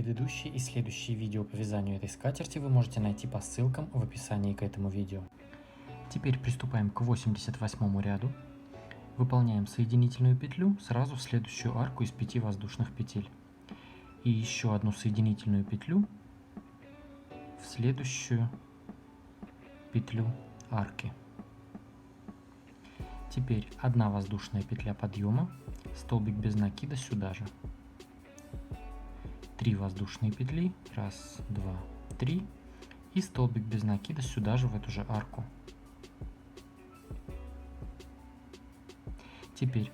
Предыдущие и следующие видео по вязанию этой скатерти вы можете найти по ссылкам в описании к этому видео. Теперь приступаем к 88 ряду. Выполняем соединительную петлю сразу в следующую арку из 5 воздушных петель. И еще одну соединительную петлю в следующую петлю арки. Теперь одна воздушная петля подъема, столбик без накида сюда же. 3 воздушные петли, 1, 2, 3, и столбик без накида сюда же в эту же арку. Теперь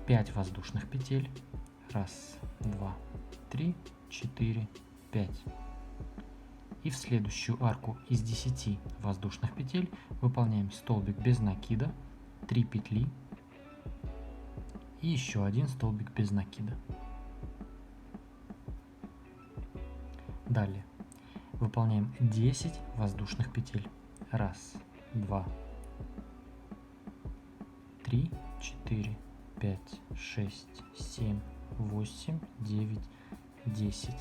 5 воздушных петель, 1, 2, 3, 4, 5. И в следующую арку из 10 воздушных петель выполняем столбик без накида, 3 петли и еще один столбик без накида. Далее выполняем 10 воздушных петель. 1, 2, 3, 4, 5, 6, 7, 8, 9, 10.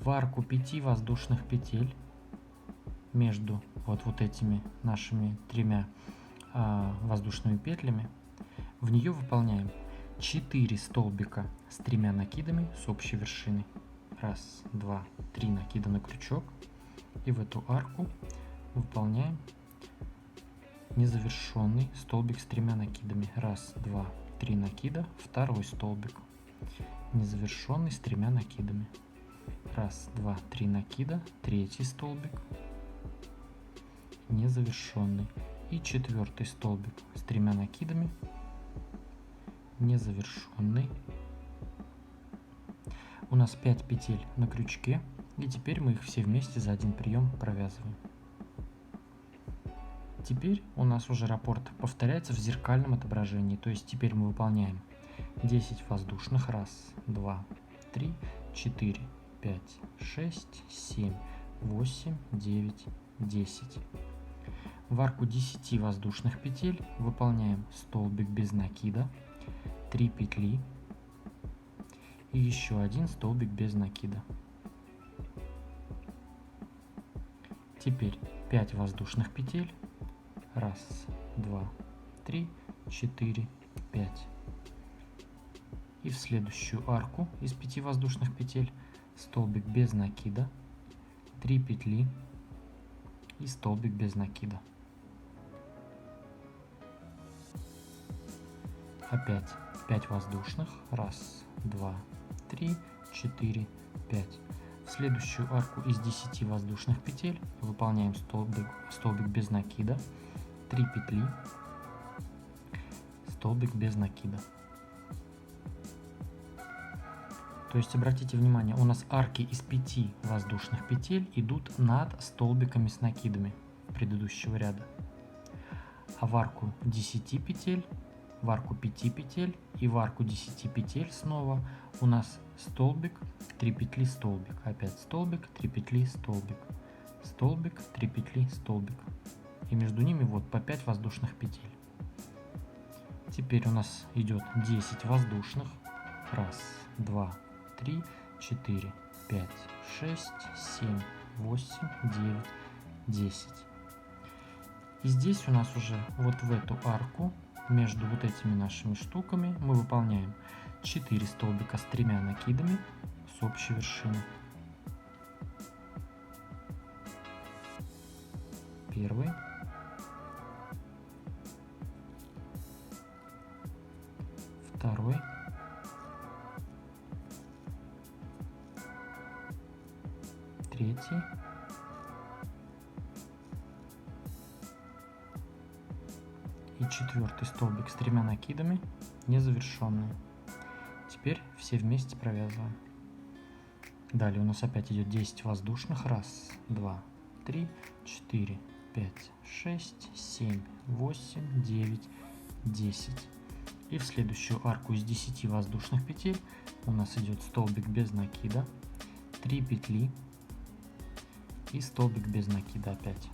В арку 5 воздушных петель между вот этими нашими 3 воздушными петлями в нее выполняем 4 столбика с 3 накидами с общей вершиной. 1, 2, 3 накида на крючок, и в эту арку выполняем незавершенный столбик с 3 накидами. 1, 2, 3 накида, второй столбик незавершенный с 3 накидами. 1, 2, 3 накида, третий столбик незавершенный, и четвертый столбик с 3 накидами незавершенный. У нас 5 петель на крючке, и теперь мы их все вместе за один прием провязываем. Теперь у нас уже раппорт повторяется в зеркальном отображении, то есть теперь мы выполняем 10 воздушных, 1, 2, 3, 4, 5, 6, 7, 8, 9, 10. В арку 10 воздушных петель выполняем столбик без накида, 3 петли и еще один столбик без накида. Теперь 5 воздушных петель. 1, 2, 3, 4, 5. И в следующую арку из 5 воздушных петель столбик без накида, 3 петли и столбик без накида. Опять 5 воздушных. 1, 2, 3, 4, 5. В следующую арку из 10 воздушных петель выполняем столбик без накида, 3 петли, столбик без накида. То есть обратите внимание, у нас арки из 5 воздушных петель идут над столбиками с накидами предыдущего ряда. А в арку 10 петель, в арку 5 петель и в арку 10 петель снова у нас столбик, 3 петли, столбик, опять столбик, 3 петли, столбик, столбик, 3 петли, столбик. И между ними вот по 5 воздушных петель. Теперь у нас идет 10 воздушных. 1, 2, 3, 4, 5, 6, 7, 8, 9, 10. И здесь у нас уже вот в эту арку между вот этими нашими штуками мы выполняем 4 столбика с 3 накидами с общей вершины. Первый, второй, третий и четвертый столбик с 3 накидами незавершенные. Теперь все вместе провязываем. Далее у нас опять идет 10 воздушных. 1, 2, 3, 4, 5, 6, 7, 8, 9, 10. И в следующую арку из 10 воздушных петель у нас идет столбик без накида, 3 петли и столбик без накида опять.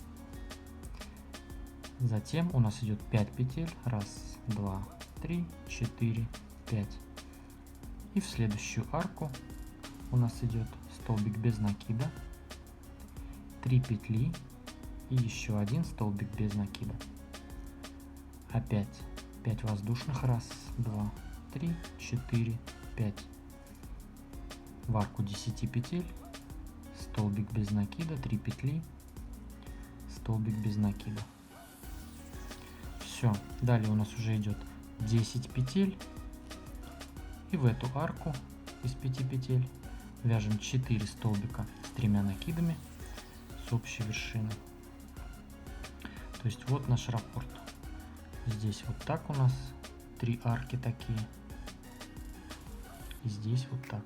Затем у нас идет 5 петель. 1, 2, 3, 4, 5. И в следующую арку у нас идет столбик без накида, 3 петли и еще один столбик без накида. Опять 5 воздушных, 1, 2, 3, 4, 5. В арку 10 петель, столбик без накида, 3 петли, столбик без накида. Все, далее у нас уже идет 10 петель, и в эту арку из 5 петель вяжем 4 столбика с 3 накидами с общей вершины. То есть вот наш раппорт. Здесь вот так у нас 3 арки такие, и здесь вот так.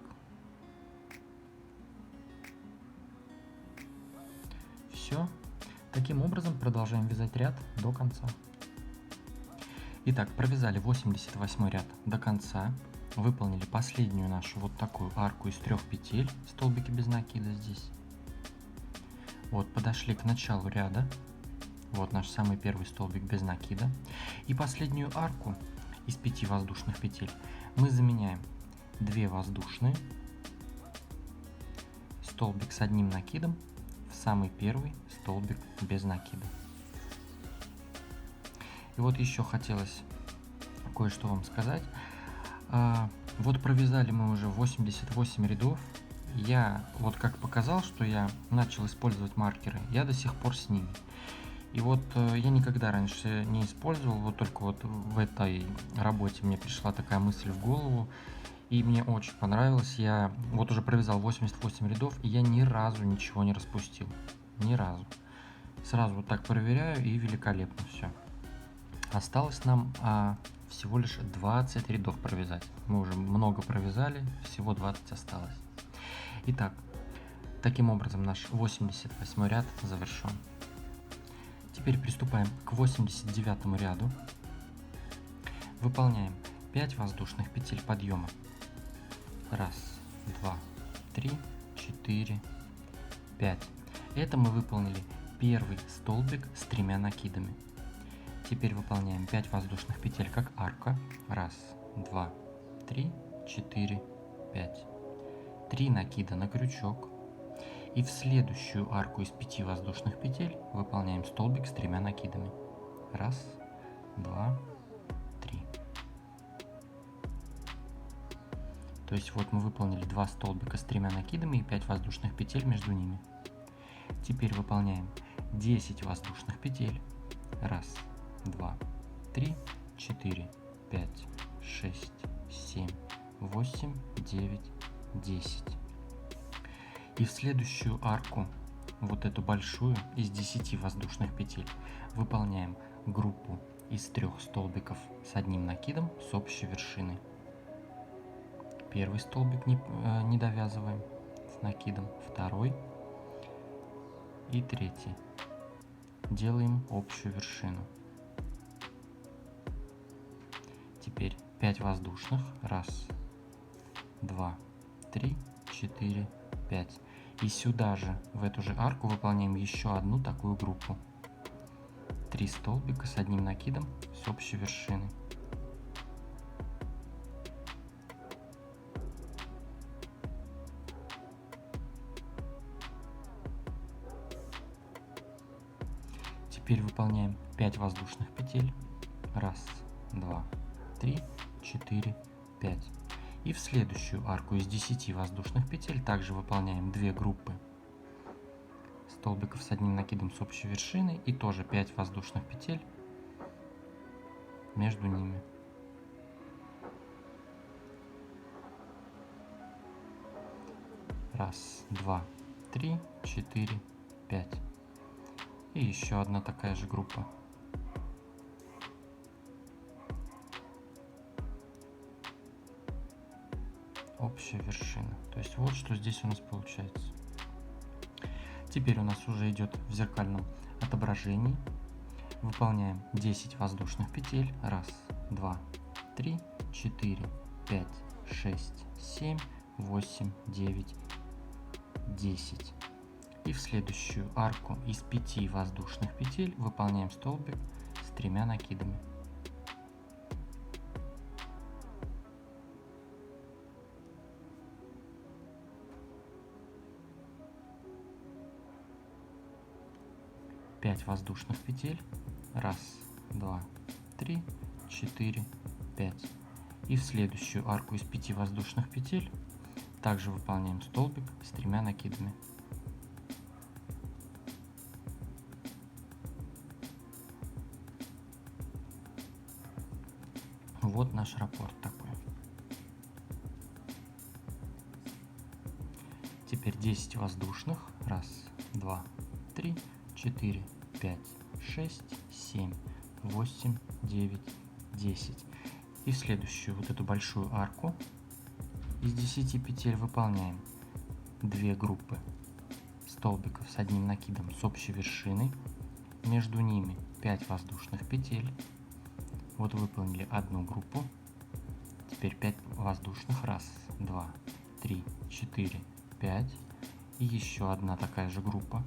Все. Таким образом продолжаем вязать ряд до конца. Итак, провязали 88 ряд до конца, выполнили последнюю нашу вот такую арку из 3 петель, столбики без накида здесь. Вот, подошли к началу ряда, вот наш самый первый столбик без накида. И последнюю арку из 5 воздушных петель мы заменяем 2 воздушные, столбик с одним накидом в самый первый столбик без накида. И вот еще хотелось кое-что вам сказать. Вот провязали мы уже 88 рядов. Я вот как показал, что я начал использовать маркеры, я до сих пор с ними. И вот я никогда раньше не использовал, вот только вот в этой работе мне пришла такая мысль в голову, и мне очень понравилось. Я вот уже провязал 88 рядов, и я ни разу ничего не распустил, ни разу. Сразу вот так проверяю, и великолепно все. Осталось нам всего лишь 20 рядов провязать. Мы уже много провязали, всего 20 осталось. Итак, таким образом наш 88 ряд завершен. Теперь приступаем к 89 ряду. Выполняем 5 воздушных петель подъема. 1, 2, 3, 4, 5. Это мы выполнили первый столбик с 3 накидами. Теперь выполняем 5 воздушных петель как арка. 1, 2, 3, 4, 5. 3 накида на крючок. И в следующую арку из 5 воздушных петель выполняем столбик с 3 накидами. 1, 2, 3. То есть вот мы выполнили 2 столбика с 3 накидами и 5 воздушных петель между ними. Теперь выполняем 10 воздушных петель. 1, 2, 3, 4, 5, 6, 7, 8, 9, 10. И в следующую арку, вот эту большую, из 10 воздушных петель, выполняем группу из 3 столбиков с одним накидом с общей вершины. Первый столбик не довязываем с накидом, второй и третий. Делаем общую вершину. Теперь 5 воздушных. 1, 2, 3, 4, 5. И сюда же, в эту же арку, выполняем еще одну такую группу. 3 столбика с одним накидом с общей вершины. Теперь выполняем 5 воздушных петель. 1, 2, 3, 4, 5. И в следующую арку из 10 воздушных петель также выполняем 2 группы столбиков с одним накидом с общей вершины и тоже 5 воздушных петель между ними. Раз, два, 3, 4, 5. И еще одна такая же группа. Общая вершина. То есть вот что здесь у нас получается. Теперь у нас уже идет в зеркальном отображении. Выполняем 10 воздушных петель. 1, 2, 3, 4, 5, 6, 7, 8, 9, 10. И в следующую арку из 5 воздушных петель выполняем столбик с 3 накидами. 5 воздушных петель. Раз, два, три, 4, 5. И в следующую арку из 5 воздушных петель также выполняем столбик с 3 накидами. Вот наш раппорт такой. Теперь 10 воздушных. Раз, два, три, 4, 5, 6, 7, 8, 9, 10. И в следующую вот эту большую арку из 10 петель выполняем 2 группы столбиков с одним накидом с общей вершиной. Между ними 5 воздушных петель. Вот выполнили одну группу. Теперь 5 воздушных. Раз, два, три, 4, 5. И еще одна такая же группа.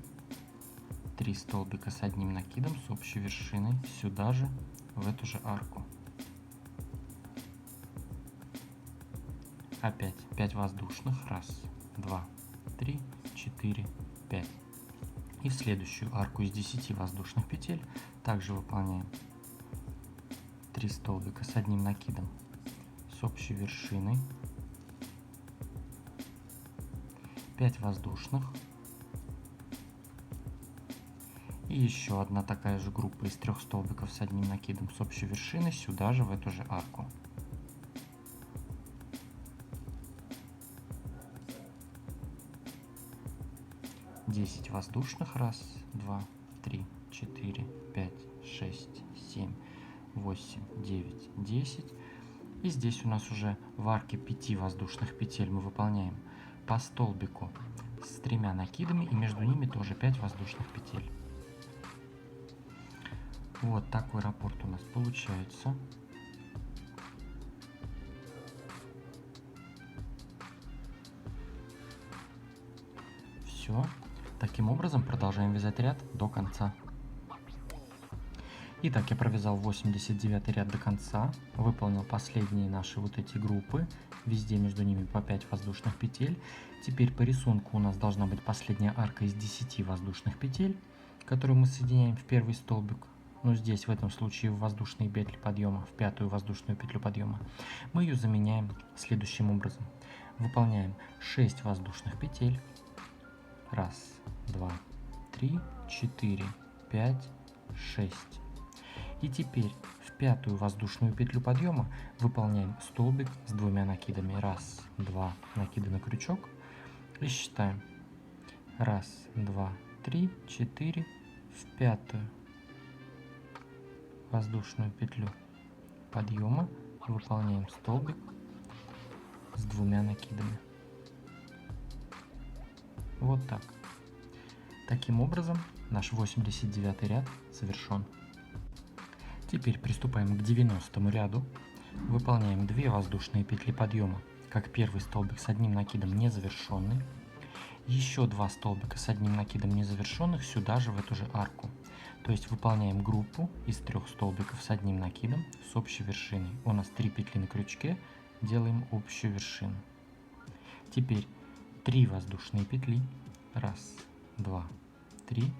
3 столбика с одним накидом с общей вершиной сюда же, в эту же арку. Опять 5 воздушных. Раз, два, три, 4, 5. И в следующую арку из 10 воздушных петель также выполняем 3 столбика с одним накидом с общей вершиной, 5 воздушных и еще одна такая же группа из 3 столбиков с одним накидом с общей вершиной сюда же, в эту же арку. Десять воздушных. Раз, два, три, 4, 5, 6, 7, 8, 9, 10. И здесь у нас уже в арке 5 воздушных петель мы выполняем по столбику с 3 накидами, и между ними тоже 5 воздушных петель. Вот такой раппорт у нас получается. Все. Таким образом продолжаем вязать ряд до конца. Итак, я провязал 89 ряд до конца, выполнил последние наши вот эти группы, везде между ними по 5 воздушных петель. Теперь по рисунку у нас должна быть последняя арка из 10 воздушных петель, которую мы соединяем в первый столбик. Но здесь в этом случае в воздушные петли подъема, в пятую воздушную петлю подъема. Мы ее заменяем следующим образом. Выполняем 6 воздушных петель. Раз, два, три, 4, 5, 6. И теперь в пятую воздушную петлю подъема выполняем столбик с 2 накидами. Раз, два, накиды на крючок. И считаем. Раз, два, три, 4. В пятую воздушную петлю подъема выполняем столбик с 2 накидами. Вот так. Таким образом наш 89 ряд завершен. Теперь приступаем к 90 ряду. Выполняем 2 воздушные петли подъема, как первый столбик с одним накидом незавершенный. Еще 2 столбика с одним накидом незавершенных сюда же, в эту же арку. То есть выполняем группу из 3 столбиков с одним накидом с общей вершиной. У нас 3 петли на крючке, делаем общую вершину. Теперь 3 воздушные петли. Раз, два, 3.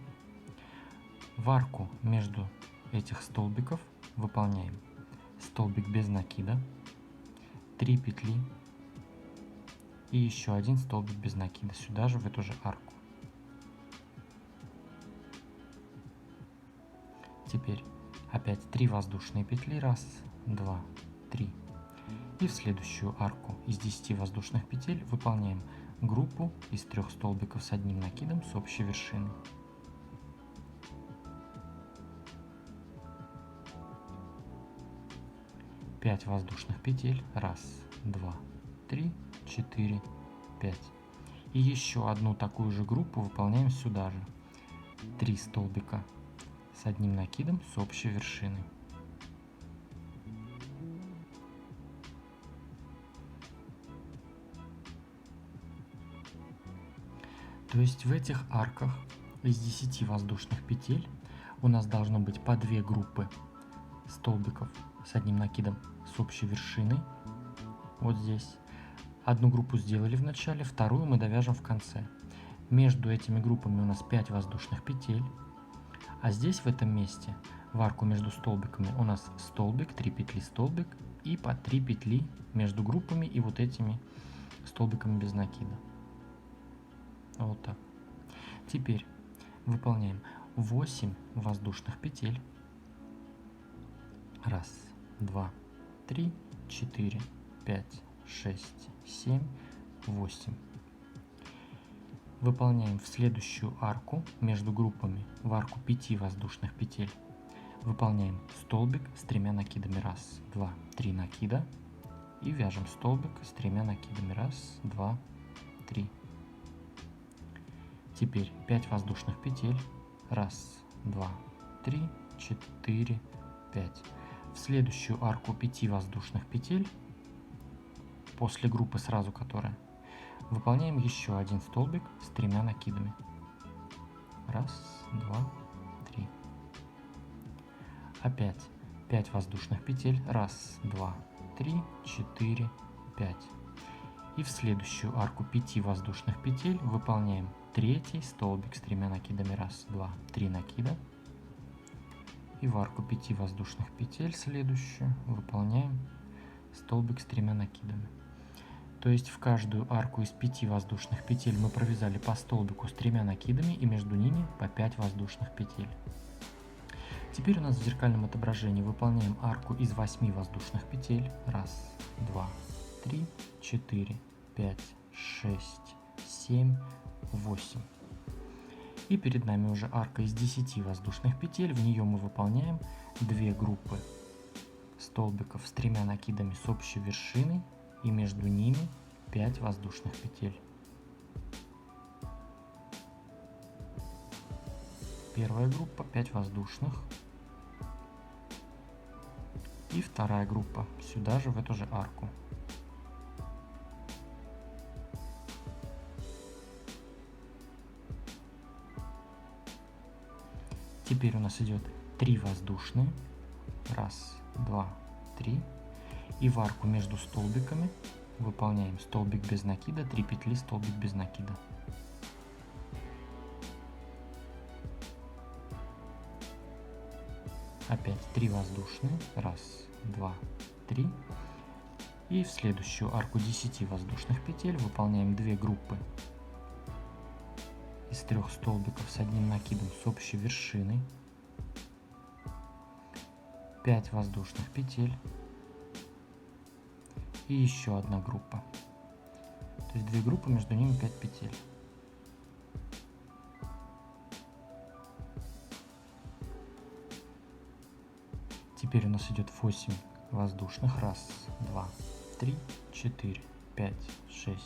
В арку между этих столбиков выполняем столбик без накида, 3 петли и еще один столбик без накида сюда же, в эту же арку. Теперь опять 3 воздушные петли. Раз, два, 3. И в следующую арку из 10 воздушных петель выполняем группу из 3 столбиков с одним накидом с общей вершиной. Пять воздушных петель. Раз, два, 3, 4, 5. И еще одну такую же группу выполняем сюда же. 3 столбика с одним накидом с общей вершиной. То есть в этих арках из 10 воздушных петель у нас должно быть по 2 группы столбиков с одним накидом с общей вершиной. Вот здесь. Одну группу сделали в начале, вторую мы довяжем в конце. Между этими группами у нас 5 воздушных петель. А здесь, в этом месте, в арку между столбиками у нас столбик, 3 петли, столбик и по 3 петли между группами и вот этими столбиками без накида. Вот так. Теперь выполняем 8 воздушных петель. Раз, два, 3, 4, 5, 6, 7, 8. Выполняем в следующую арку между группами, в арку 5 воздушных петель. Выполняем столбик с 3 накидами. Раз, два, 3 накида. И вяжем столбик с 3 накидами. Раз, два, 3. Теперь 5 воздушных петель. Раз, два, 3, 4, 5. В следующую арку 5 воздушных петель, после группы сразу которая, выполняем еще один столбик с 3 накидами. Раз, два, 3. Опять 5 воздушных петель. Раз, два, 3, 4, 5. И в следующую арку 5 воздушных петель выполняем третий столбик с 3 накидами. Раз, два, 3 накида. И в арку 5 воздушных петель следующую выполняем столбик с 3 накидами. То есть в каждую арку из 5 воздушных петель мы провязали по столбику с 3 накидами и между ними по 5 воздушных петель. Теперь у нас в зеркальном отображении выполняем арку из 8 воздушных петель. Раз, два, 3, 4, 5, 6, 7, 8. И перед нами уже арка из 10 воздушных петель. В нее мы выполняем 2 группы столбиков с 3 накидами с общей вершиной и между ними 5 воздушных петель. Первая группа 5 воздушных. И вторая группа сюда же, в эту же арку. Теперь у нас идет 3 воздушные. Раз, два, 3. И в арку между столбиками выполняем столбик без накида, 3 петли, столбик без накида. Опять 3 воздушные. Раз, два, 3. И в следующую арку 10 воздушных петель выполняем 2 группы из 3 столбиков с одним накидом с общей вершиной. 5 воздушных петель. И еще одна группа. То есть 2 группы, между ними 5 петель. Теперь у нас идет 8 воздушных. Раз, два, 3, 4, 5, 6,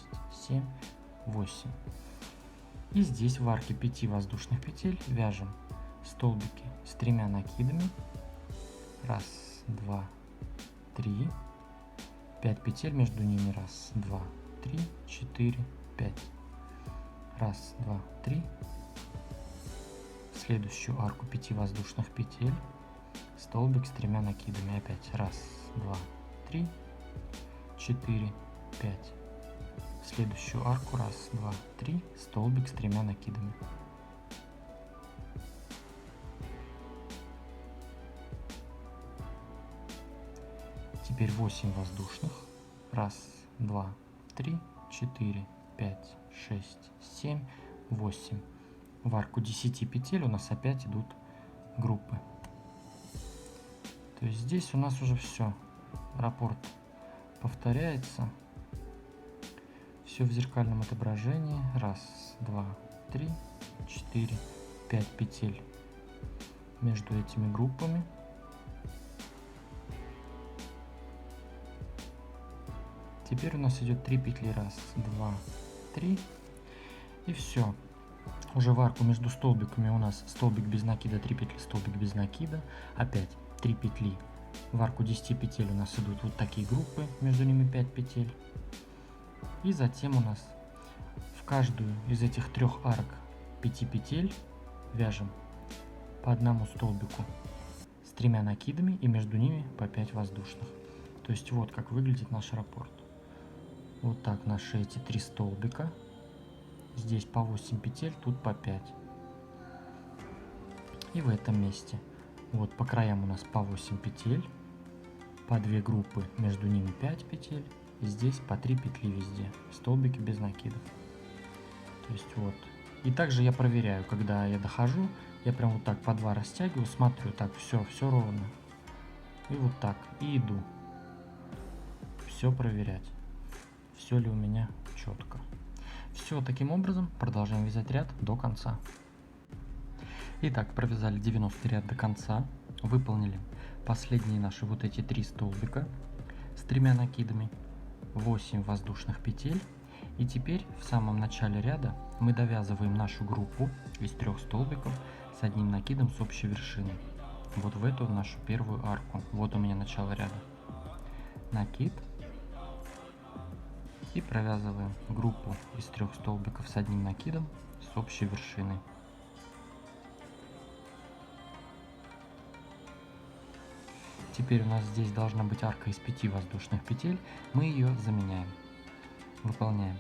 7, 8. И здесь в арке 5 воздушных петель вяжем столбики с 3 накидами. Раз, два, 3. 5 петель, между ними. Раз, два, 3, 4, 5. Раз, два, 3. В следующую арку 5 воздушных петель. Столбик с 3 накидами. Опять. Раз, два, 3, 4, 5. В следующую арку. Раз, два, 3. Столбик с 3 накидами. Теперь 8 воздушных. Раз, два, 3, 4, 5, 6, 7, 8. В арку 10 петель у нас опять идут группы. То есть здесь у нас уже все. Раппорт повторяется. Все в зеркальном отображении. Раз, два, 3, 4, 5 петель между этими группами. Теперь у нас идет 3 петли. Раз, два, 3. И все. Уже в арку между столбиками у нас столбик без накида, 3 петли, столбик без накида. Опять 3 петли. В арку 10 петель у нас идут вот такие группы, между ними 5 петель. И затем у нас в каждую из этих 3 арок 5 петель вяжем по одному столбику с 3 накидами и между ними по 5 воздушных. То есть вот как выглядит наш раппорт. Вот так наши эти 3 столбика. Здесь по 8 петель, тут по 5. И в этом месте вот по краям у нас по 8 петель, по 2 группы, между ними 5 петель, и здесь по 3 петли везде, столбики без накидов. То есть вот. И также я проверяю, когда я дохожу, я прям вот так по 2 растягиваю, смотрю, так, все ровно. И вот так, и иду. Все проверять, все ли у меня четко. Все, таким образом продолжаем вязать ряд до конца. Итак, провязали 90 ряд до конца, выполнили последние наши вот эти 3 столбика с 3 накидами, 8 воздушных петель. И теперь в самом начале ряда мы довязываем нашу группу из 3 столбиков с одним накидом с общей вершиной. Вот в эту нашу первую арку. Вот у меня начало ряда. Накид. И провязываем группу из 3 столбиков с одним накидом с общей вершиной. Теперь у нас здесь должна быть арка из 5 воздушных петель. Мы ее заменяем. Выполняем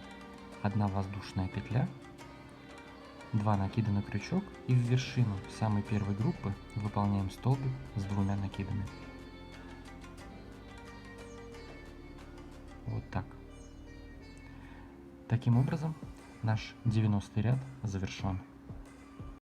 1 воздушная петля, 2 накида на крючок, и в вершину самой первой группы выполняем столбик с 2 накидами. Вот так. Таким образом наш 90 ряд завершен.